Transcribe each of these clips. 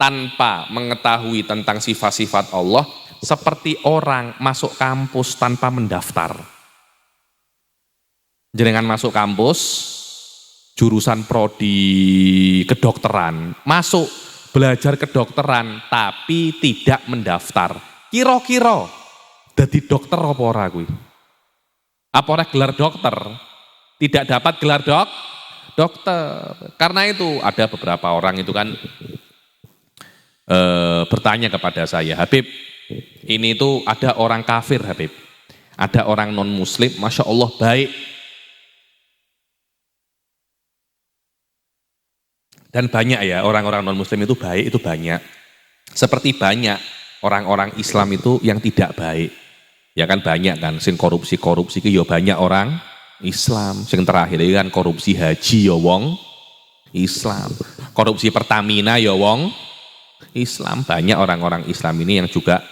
tanpa mengetahui tentang sifat-sifat Allah seperti orang masuk kampus tanpa mendaftar. Jenengan masuk kampus jurusan prodi kedokteran, masuk belajar kedokteran tapi tidak mendaftar. Kira-kira dadi dokter apa ora kuwi? Apa ora gelar dokter? Tidak dapat gelar dokter. Karena itu ada beberapa orang itu kan bertanya kepada saya, Habib, ini tuh ada orang kafir Habib, ada orang non muslim, Masya Allah baik. Dan banyak ya orang-orang non muslim itu baik, itu banyak. Seperti banyak orang-orang Islam itu yang tidak baik. Ya kan banyak kan, sing korupsi itu ya banyak orang Islam. Sing terakhir itu kan korupsi haji ya wong Islam. Korupsi Pertamina ya wong Islam. Banyak orang-orang Islam ini yang juga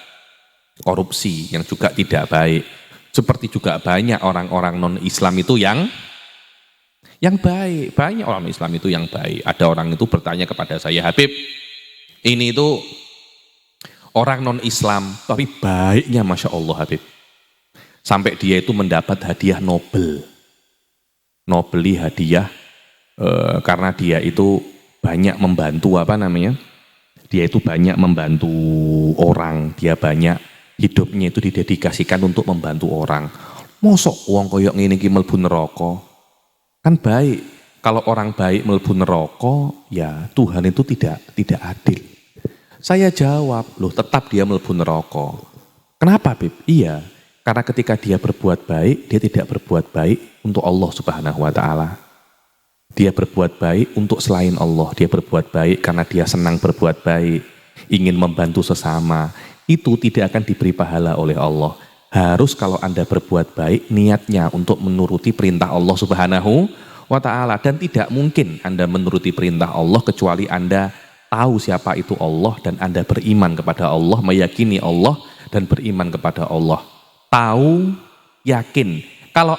korupsi, yang juga tidak baik. Seperti juga banyak orang-orang non-Islam itu yang baik. Banyak orang Islam itu yang baik. Ada orang itu bertanya kepada saya, Habib, ini itu orang non-Islam, tapi baiknya Masya Allah Habib. Sampai dia itu mendapat hadiah Nobel. Nobeli hadiah karena dia itu banyak membantu dia itu banyak membantu orang, dia banyak hidupnya itu didedikasikan untuk membantu orang. Mosok wong koyok ngene iki mlebu neraka. Kan baik. Kalau orang baik mlebu neraka, ya Tuhan itu tidak adil. Saya jawab, loh tetap dia mlebu neraka. Kenapa, Bib? Iya, karena ketika dia berbuat baik, dia tidak berbuat baik untuk Allah Subhanahu wa taala. Dia berbuat baik untuk selain Allah. Dia berbuat baik karena dia senang berbuat baik, ingin membantu sesama. Itu tidak akan diberi pahala oleh Allah. Harus kalau Anda berbuat baik, niatnya untuk menuruti perintah Allah Subhanahu wa ta'ala. Dan tidak mungkin Anda menuruti perintah Allah kecuali Anda tahu siapa itu Allah dan Anda beriman kepada Allah, meyakini Allah dan beriman kepada Allah. Tahu, yakin. Kalau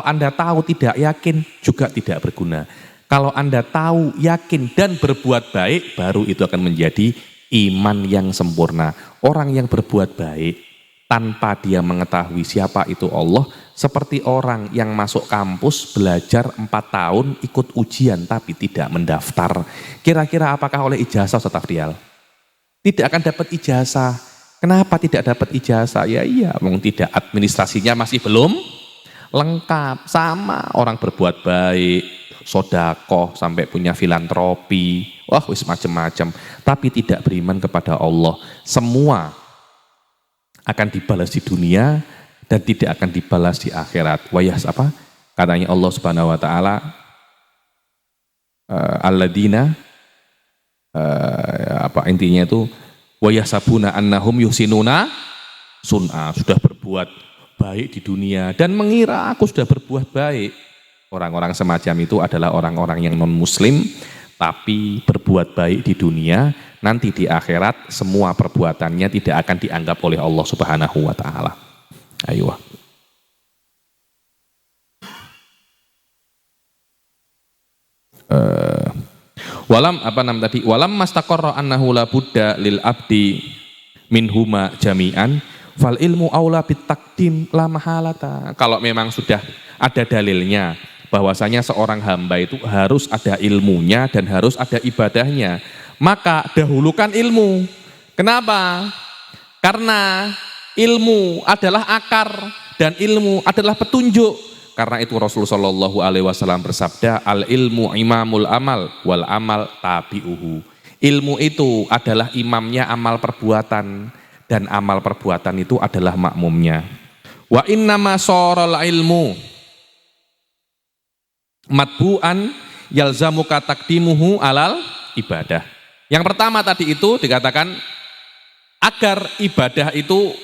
Anda tahu tidak yakin juga tidak berguna. Kalau Anda tahu, yakin dan berbuat baik, baru itu akan menjadi iman yang sempurna. Orang yang berbuat baik tanpa dia mengetahui siapa itu Allah, seperti orang yang masuk kampus belajar 4 tahun ikut ujian tapi tidak mendaftar. Kira-kira apakah oleh ijazah Ustaz Afdial? Tidak akan dapat ijazah. Kenapa tidak dapat ijazah? Ya iya, tidak, administrasinya masih belum lengkap. Sama orang berbuat baik, sodakoh sampai punya filantropi, wah wis macam-macam, tapi tidak beriman kepada Allah. Semua akan dibalas di dunia dan tidak akan dibalas di akhirat. Wayas apa? Katanya Allah Subhanahu wa taala, alladzina intinya itu wayasabuna annahum yuhsinuna sun'a, sudah berbuat baik di dunia dan mengira aku sudah berbuat baik. Orang-orang semacam itu adalah orang-orang yang non muslim tapi berbuat baik di dunia, nanti di akhirat semua perbuatannya tidak akan dianggap oleh Allah Subhanahu wa taala. Ayo. Walam mastaqarra annahu la budda lil abdi minhuma jami'an fal ilmu aula bitaqdim la mahalata. Kalau memang sudah ada dalilnya bahwasanya seorang hamba itu harus ada ilmunya dan harus ada ibadahnya, maka dahulukan ilmu. Kenapa? Karena ilmu adalah akar dan ilmu adalah petunjuk. Karena itu Rasulullah Shallallahu Alaihi Wasallam bersabda, al ilmu imamul amal wal amal tabi'uhu. Ilmu itu adalah imamnya amal perbuatan dan amal perbuatan itu adalah makmumnya. Wa innama soral ilmu matbu'an yalzamuka taqdimuhu alal ibadah. Yang pertama tadi itu dikatakan agar ibadah itu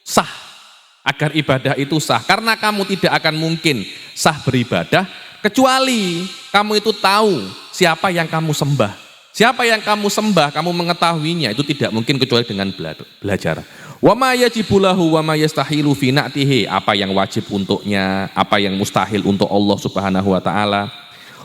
sah. Agar ibadah itu sah, karena kamu tidak akan mungkin sah beribadah kecuali kamu itu tahu siapa yang kamu sembah. Siapa yang kamu sembah, kamu mengetahuinya, itu tidak mungkin kecuali dengan belajar. Wa ma yajibu lahu wa ma yastahilu fi na'tihi, apa yang wajib untuknya, apa yang mustahil untuk Allah Subhanahu wa taala.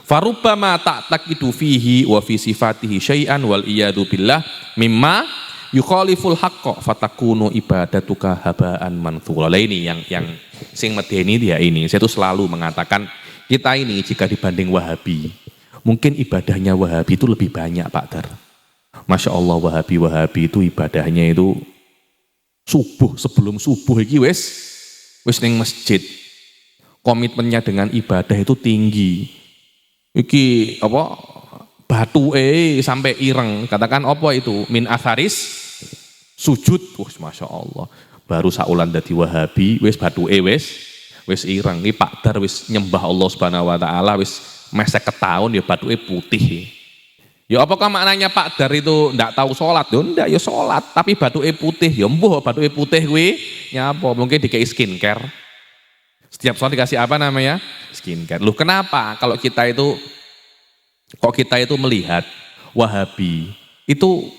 Farubbama ta'taqidu fihi wa fi sifatihi syai'an wal iyadu billah mimma yukhaliful haqqa fatakunu ibadatuka habaan manthura. Ini yang sing medeni dia ini. Saya tuh selalu mengatakan kita ini jika dibanding Wahabi, mungkin ibadahnya Wahabi itu lebih banyak Pak Dar. Masya Allah Wahabi itu ibadahnya itu sebelum subuh iki wis ning masjid. Komitmennya dengan ibadah itu tinggi. Iki apa batu sampai ireng, katakan apa itu min atharis sujud. Masya Allah, baru saulan dadi Wahabi wis batu wis ireng. Ini Pak Dar wis nyembah Allah Subhanahu wa taala wis mesek ketahun ya batu putih. Ya apakah maknanya Pak Dar itu ndak tahu sholat? Ya ndak, ya sholat tapi batu putih. Ya mbuh batu putih kuwi nyapa? Mungkin dikei skincare. Setiap sholat dikasih apa namanya? Skincare. Loh kenapa? Kalau kita itu melihat Wahabi itu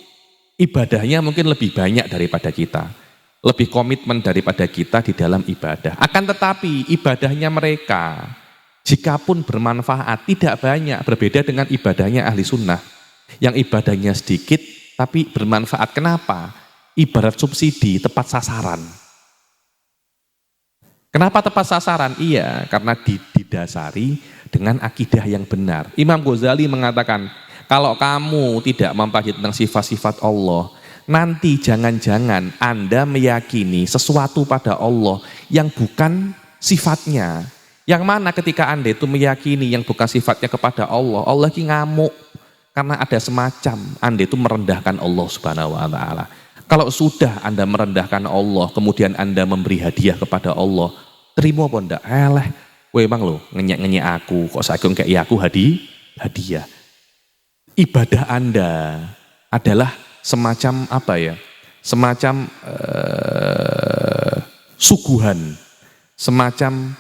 ibadahnya mungkin lebih banyak daripada kita. Lebih komitmen daripada kita di dalam ibadah. Akan tetapi ibadahnya mereka jikapun bermanfaat tidak banyak. Berbeda dengan ibadahnya ahli sunnah. Yang ibadahnya sedikit tapi bermanfaat. Kenapa? Ibarat subsidi tepat sasaran. Kenapa tepat sasaran? Iya, karena didasari dengan akidah yang benar. Imam Ghazali mengatakan, kalau kamu tidak mempelajari tentang sifat-sifat Allah, nanti jangan-jangan Anda meyakini sesuatu pada Allah yang bukan sifatnya. Yang mana ketika Anda itu meyakini yang bukan sifatnya kepada Allah, Allah lagi ngamuk. Karena ada semacam Anda itu merendahkan Allah Subhanahu wa taala. Kalau sudah Anda merendahkan Allah, kemudian Anda memberi hadiah kepada Allah, terima apa ndak? Emang lo ngenyek aku, kok saya kayak aku hadiah. Ibadah Anda adalah semacam apa ya? Semacam suguhan, semacam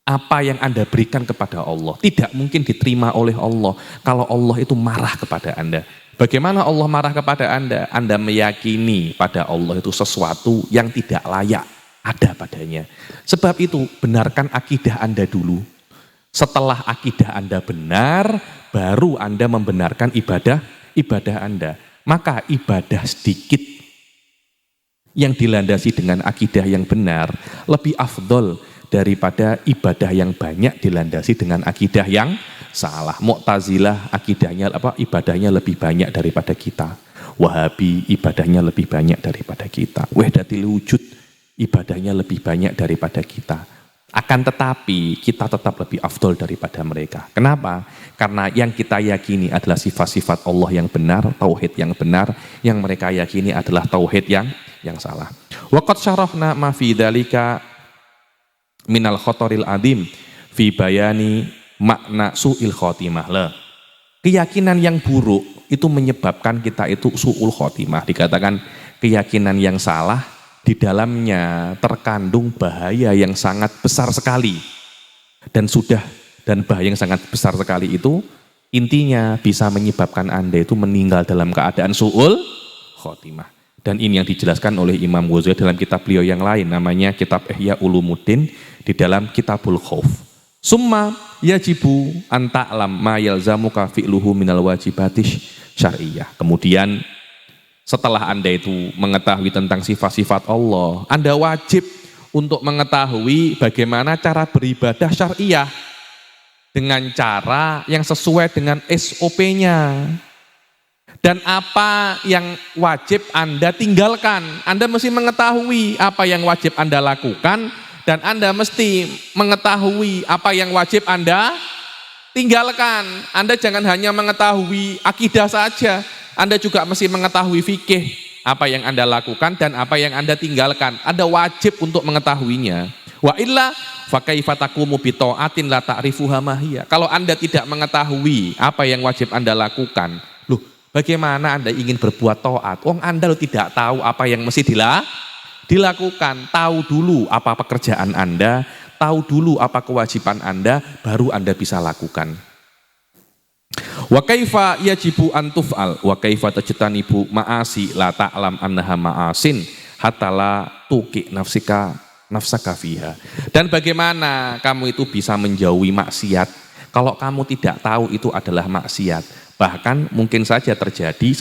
apa yang Anda berikan kepada Allah. Tidak mungkin diterima oleh Allah kalau Allah itu marah kepada Anda. Bagaimana Allah marah kepada Anda? Anda meyakini pada Allah itu sesuatu yang tidak layak ada padanya. Sebab itu benarkan akidah Anda dulu. Setelah akidah Anda benar, baru Anda membenarkan ibadah Anda. Maka ibadah sedikit yang dilandasi dengan akidah yang benar lebih afdol daripada ibadah yang banyak dilandasi dengan akidah yang salah. Mu'tazilah ibadahnya lebih banyak daripada kita. Wahabi ibadahnya lebih banyak daripada kita. Wahdatul wujud ibadahnya lebih banyak daripada kita. Akan tetapi kita tetap lebih afdol daripada mereka. Kenapa? Karena yang kita yakini adalah sifat-sifat Allah yang benar, tauhid yang benar. Yang mereka yakini adalah tauhid yang salah. Waqad syarahna ma fi dzalika minal khotoril adim fi bayani makna su'il khotimah. Keyakinan yang buruk itu menyebabkan kita itu su'ul khotimah. Dikatakan keyakinan yang salah, di dalamnya terkandung bahaya yang sangat besar sekali. Dan bahaya yang sangat besar sekali itu intinya bisa menyebabkan Anda itu meninggal dalam keadaan su'ul khotimah. Dan ini yang dijelaskan oleh Imam Ghazali dalam kitab beliau yang lain, namanya kitab Ihya Ulumuddin, di dalam Kitabul Khauf. Summa yajibu an ta'lam ma yalzamuka fi'luhu minal wajibatish syar'iyyah. Kemudian setelah Anda itu mengetahui tentang sifat-sifat Allah, Anda wajib untuk mengetahui bagaimana cara beribadah syar'iyah dengan cara yang sesuai dengan SOP-nya. Dan apa yang wajib Anda tinggalkan. Anda mesti mengetahui apa yang wajib Anda lakukan, dan Anda mesti mengetahui apa yang wajib Anda tinggalkan. Anda jangan hanya mengetahui akidah saja, Anda juga mesti mengetahui fikih, apa yang Anda lakukan dan apa yang Anda tinggalkan. Anda wajib untuk mengetahuinya. Wa illa fa kaifa taqumu bi ta'atin la ta'rifuha ma hiya. Kalau Anda tidak mengetahui apa yang wajib Anda lakukan, loh, bagaimana Anda ingin berbuat taat? Wong Anda tidak tahu apa yang mesti dilakukan. Tahu dulu apa pekerjaan Anda, tahu dulu apa kewajiban Anda, baru Anda bisa lakukan. Wa kaifa yajibu an tuf'al wa kaifa tajtanibu ma'asi la ta'lam annaha ma'asin hatta la tuqi nafsaka fiha. Dan bagaimana kamu itu bisa menjauhi maksiat Kalau kamu tidak tahu itu adalah maksiat, bahkan mungkin saja terjadi